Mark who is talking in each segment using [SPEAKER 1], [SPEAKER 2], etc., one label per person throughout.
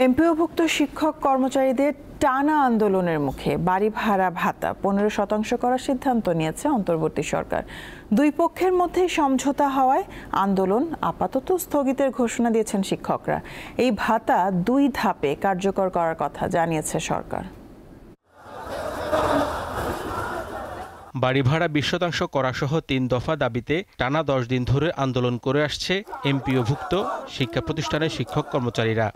[SPEAKER 1] এমপিওভুক্ত শিক্ষক কর্মচারীদের টানা আন্দোলনের মুখে বাড়ি ভাড়া ভাতা 15% করার সিদ্ধান্ত নিয়েছে অন্তর্বর্তী সরকার। দুই পক্ষের মধ্যে সমঝোতা হওয়ায় আন্দোলন আপাতত স্থগিতের ঘোষণা দিয়েছেন শিক্ষকরা। এই ভাতা 2 ধাপে কার্যকর করার কথা জানিয়েছে সরকার।
[SPEAKER 2] বাড়ি ভাড়া 20% করা সহ 3 দফা দাবিতে টানা 10 দিন ধরে আন্দোলন করে আসছে এমপিওভুক্ত শিক্ষা প্রতিষ্ঠানের শিক্ষক কর্মচারীরা।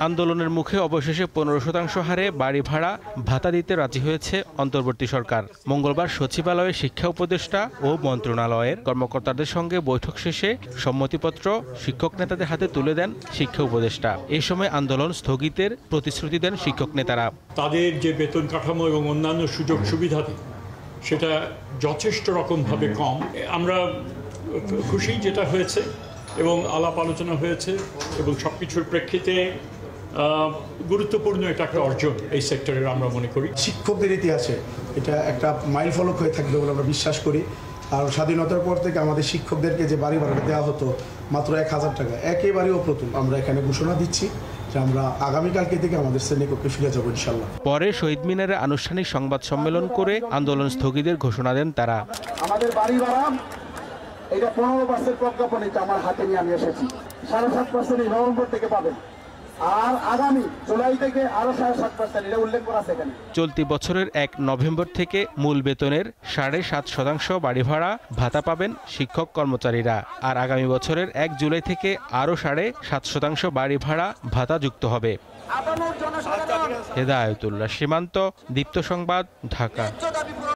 [SPEAKER 2] আন্দোলনের মুখে অবশেষে 15% হারে বাড়ি ভাড়া ভাতা দিতে রাজি হয়েছে অন্তর্বর্তী সরকার। মঙ্গলবার সচিবালয়ে শিক্ষা উপদেষ্টা ও মন্ত্রণালয়ের কর্মকর্তাদের সঙ্গে বৈঠক শেষে সম্মতিপত্র শিক্ষক নেতাদের হাতে তুলে দেন শিক্ষা উপদেষ্টা। এই সময় আন্দোলন স্থগিতের প্রতিশ্রুতি দেন শিক্ষক নেতারা।
[SPEAKER 3] তাদের যে বেতন কাঠামো এবং অন্যান্য সুযোগ সুবিধা সেটা যথেষ্ট রকমভাবে কম। আমরা খুশি যেটা হয়েছে এবং আলাপ আলোচনা হয়েছে এবং সবকিছুর প্রেক্ষিতে গুরুত্বপূর্ণ এটা একটা অর্জন এই সেক্টরের আমরা মনে করি।
[SPEAKER 4] শিক্ষকদের ইতিহাসে এটা একটা মাইল ফলক হয়ে থাকবে বলে আমরা বিশ্বাস করি। আর স্বাধীনতার পর থেকে আমাদের শিক্ষকদেরকে যে বাড়ি ভাড়া দেওয়া হতো মাত্র 1000 টাকা, একেবারেই অপ্রতুল। আমরা এখানে ঘোষণা দিচ্ছি যে আমরা আগামীকালকে থেকে আমাদের শ্রেণীকক্ষে ফিরে যাবো ইনশাল্লাহ।
[SPEAKER 2] পরে শহীদ মিনারে আনুষ্ঠানিক সংবাদ সম্মেলন করে আন্দোলন স্থগিতের ঘোষণা দেন তারা।
[SPEAKER 5] আমাদের বাড়ি ভাড়া এটা 15% প্রজ্ঞাপন আমার হাতে নিয়ে আমি এসেছি। 7.5% নভেম্বর থেকে পাবেন, আর আগামী জুলাই থেকে আরো 7.5% এটা উল্লেখ করা আছে এখানে।
[SPEAKER 2] চলতি বছরের 1 নভেম্বর থেকে মূল বেতনের 7.5% বাড়ি ভাড়া ভাতা পাবেন শিক্ষক কর্মচারীরা। আর আগামী বছরের 1 জুলাই থেকে আরো 7.5% বাড়ি ভাড়া ভাতা যুক্ত হবে। হেদায়েতুল্লাহ সীমান্ত, দীপ্ত সংবাদ, ঢাকা।